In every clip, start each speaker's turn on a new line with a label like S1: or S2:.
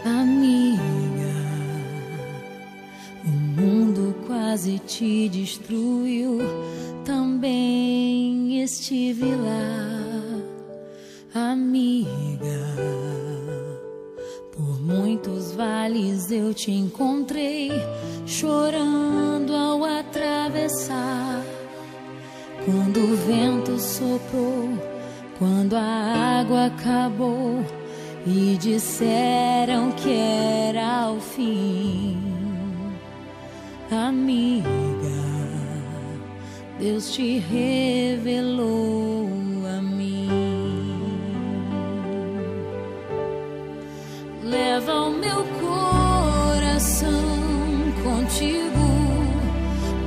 S1: Amiga, o mundo quase te destruiu, também estive lá. Amiga, por muitos vales eu te encontrei, chorando ao atravessar. Quando o vento soprou, quando a água acabou e disseram que era o fim. Amiga, Deus te revelou a mim. Leva o meu coração contigo,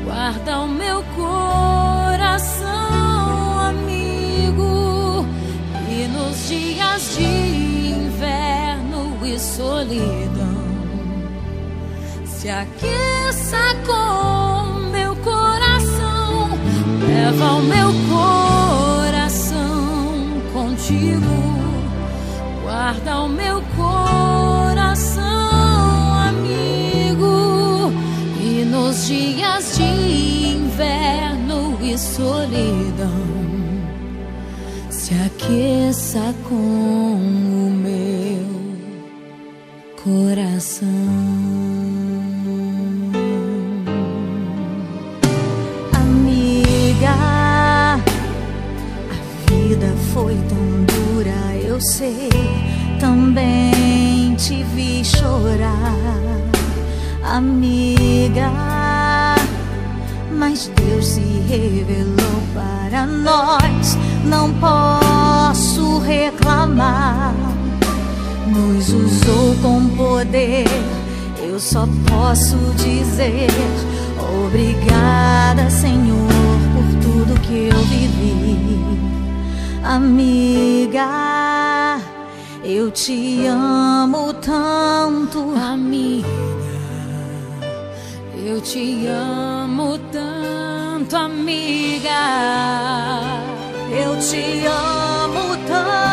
S1: guarda o meu coração, amigo. E nos dias de inverno e solidão, se aqueça com meu coração. Leva o meu coração contigo, guarda o meu coração, amigo. E nos dias de inverno e solidão, se aqueça com o meu coração.
S2: Amiga, a vida foi tão dura, eu sei, também te vi chorar. Amiga, mas Deus se revelou para nós, não posso reclamar. Nos usou com poder, eu só posso dizer obrigada, Senhor, por tudo que eu vivi. Amiga, eu te amo tanto.
S1: Amiga, eu te amo tanto, amiga.
S2: Eu te amo tanto.